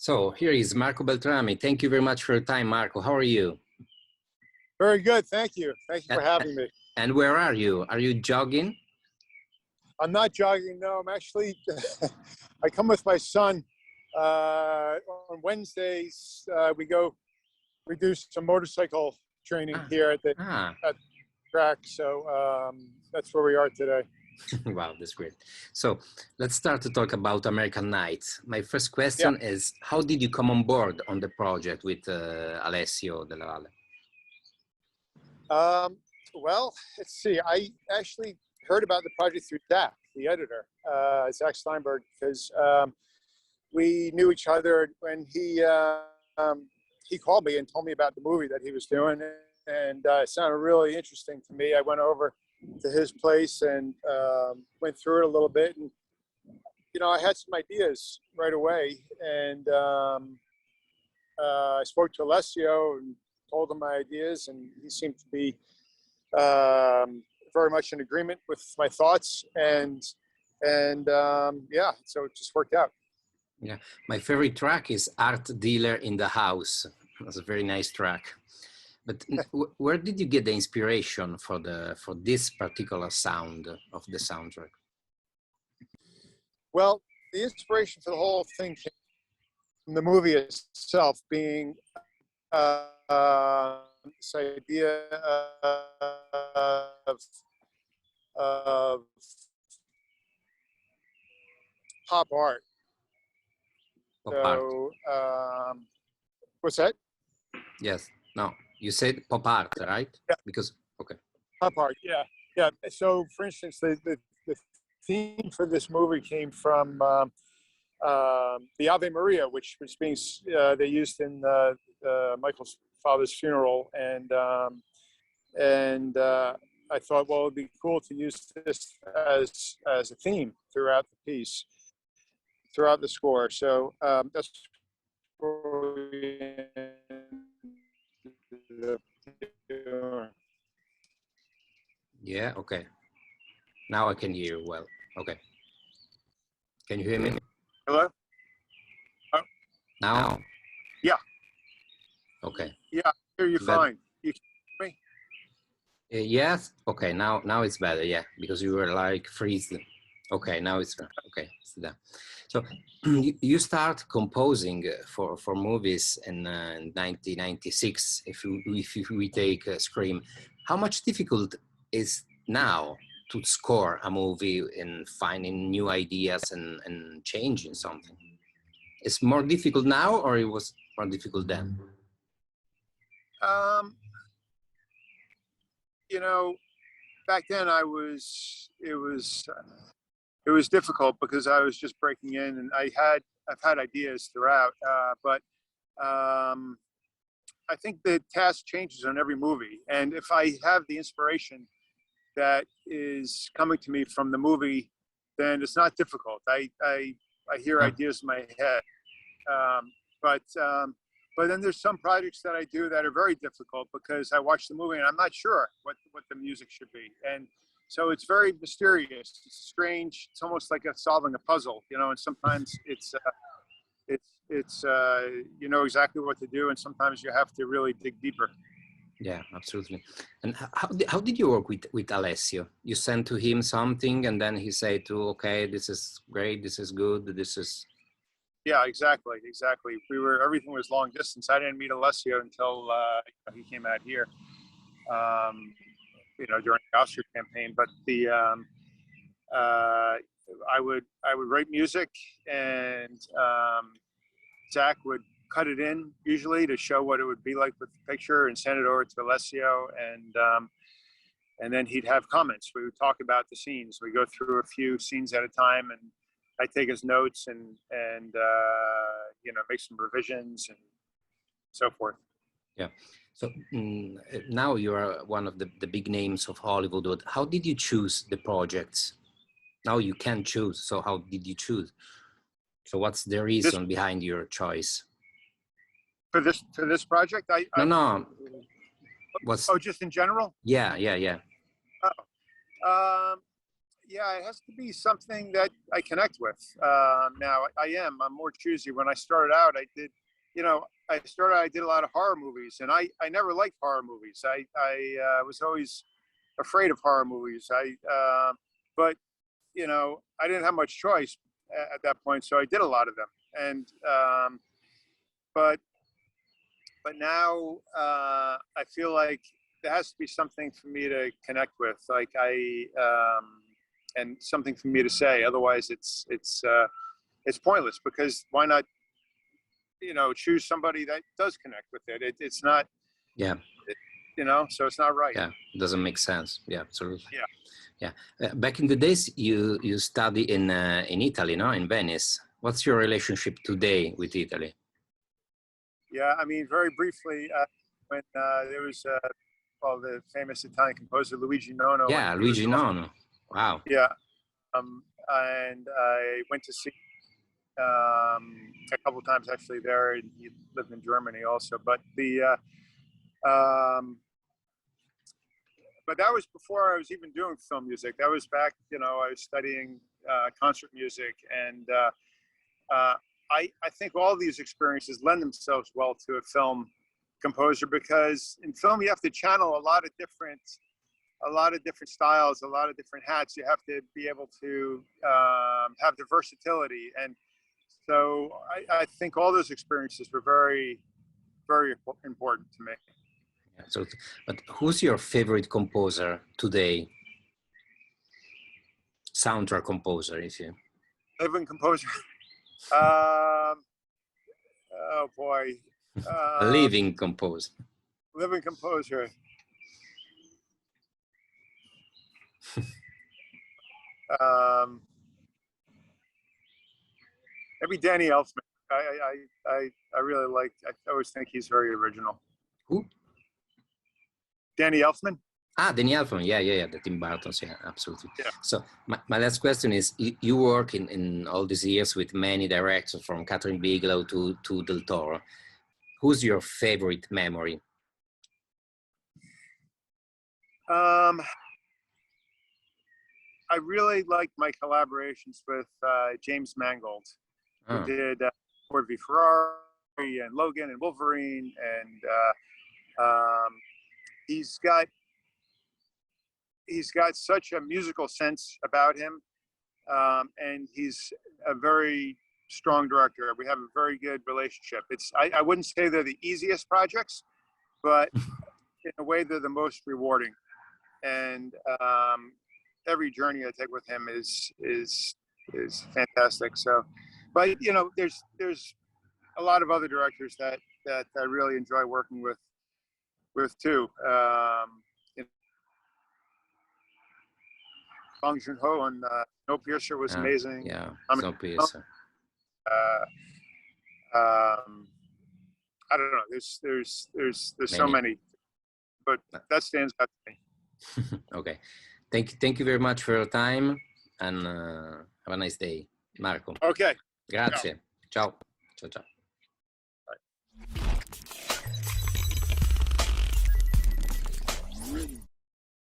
So here is Marco Beltrami. Thank you very much for your time, Marco. How are you? Very good, thank you. Thank you for having me. And where are you? Are you jogging? I'm not jogging, no. I'm actually, I come with my son. On Wednesdays, we do some motorcycle training here at the track. So that's where we are today. Wow, that's great. So let's start to talk about American Nights. My first question is, how did you come on board on the project with Alessio Della Valle? Well, let's see. I actually heard about the project through Zach, the editor, Zach Steinberg, because we knew each other when he called me and told me about the movie that he was doing, and it sounded really interesting to me. I went over to his place and went through it a little bit, and I had some ideas right away, and I spoke to Alessio and told him my ideas, and he seemed to be very much in agreement with my thoughts, and yeah, so it just worked out. Yeah, my favorite track is Art Dealer in the House. That's a very nice track. But where did you get the inspiration for this particular sound of the soundtrack? Well, the inspiration for the whole thing came from the movie itself, being this idea of pop art. So, what's that? Yes. No, you said pop art, right? Yeah. Because, okay. Pop art, yeah. Yeah. So, for instance, the theme for this movie came from the Ave Maria, which was being, they used in Michael's father's funeral. And I thought, well, it'd be cool to use this as a theme throughout the piece, throughout the score. So that's yeah, okay. Now I can hear you well. Okay. Can you hear me? Hello? Oh. Now? Yeah. Okay. Yeah, I hear you fine. You hear me? Yes. Okay, now it's better, yeah, because you were like freezing. Okay, now it's okay. So you start composing for movies in 1996. If we take Scream, how much difficult is now to score a movie and finding new ideas and changing something? It's more difficult now, or it was more difficult then? Back then it was difficult because I was just breaking in, and I've had ideas throughout, but I think the task changes on every movie, and if I have the inspiration that is coming to me from the movie, then it's not difficult. I hear ideas in my head, but then there's some projects that I do that are very difficult because I watch the movie and I'm not sure what the music should be. And so it's very mysterious. It's strange. It's almost like solving a puzzle, and sometimes it's you know exactly what to do, and sometimes you have to really dig deeper. Yeah, absolutely. And how did you work with Alessio? You sent to him something and then he said okay, this is great, this is good, this is... Yeah, exactly. Everything was long distance. I didn't meet Alessio until he came out here, during the Austria campaign. But I would write music, and Zach would cut it in usually to show what it would be like with the picture, and send it over to Alessio, and then he'd have comments. We would talk about the scenes. We go through a few scenes at a time, and I take his notes and make some revisions and so forth. Yeah. So now you are one of the big names of Hollywood. How did you choose the projects? Now you can choose. So how did you choose? So what's the reason behind your choice? For this project? No. Oh, just in general? Yeah. Yeah, it has to be something that I connect with. Now I'm more choosy. When I started out, I did, I did a lot of horror movies, and I never liked horror movies. I was always afraid of horror movies. But I didn't have much choice at that point, so I did a lot of them. And but now I feel like there has to be something for me to connect with, like and something for me to say. Otherwise, it's pointless, because why not, choose somebody that does connect with it? It's not, Yeah. So it's not right. Yeah, it doesn't make sense. Yeah, absolutely. Yeah. Yeah. Back in the days, you study in Italy, no? In Venice. What's your relationship today with Italy? Yeah, I mean, very briefly, when there was the famous Italian composer Luigi Nono. Yeah, Luigi Nono. Wow. Yeah, and I went to see a couple of times actually there, and he lived in Germany also. But but that was before I was even doing film music. That was back, I was studying concert music, and I think all these experiences lend themselves well to a film composer, because in film you have to channel a lot of different styles, a lot of different hats. You have to be able to have the versatility, and so I think all those experiences were very, very important to me. So, but who's your favorite composer today? Soundtrack composer, if you. Living composer. Oh boy. Living composer. Living composer. Maybe Danny Elfman. I really like. I always think he's very original. Who? Danny Elfman. Ah, Danny Elfman. Yeah. The Tim Burtons. Yeah, absolutely. Yeah. So my last question is: you work in all these years with many directors, from Catherine Bigelow to Del Toro. Who's your favorite memory? I really liked my collaborations with James Mangold, who did Ford v Ferrari and Logan and Wolverine, and he's got such a musical sense about him, and he's a very strong director. We have a very good relationship. I wouldn't say they're the easiest projects, but in a way they're the most rewarding. And every journey I take with him is fantastic. So, but there's a lot of other directors that I really enjoy working with too. Bong Joon-ho and Snowpiercer was amazing. Yeah, Snowpiercer. I don't know. There's so many, but that stands out to me. Okay, thank you very much for your time, and have a nice day, Marco. Okay. Grazie. Ciao. Ciao. Bye.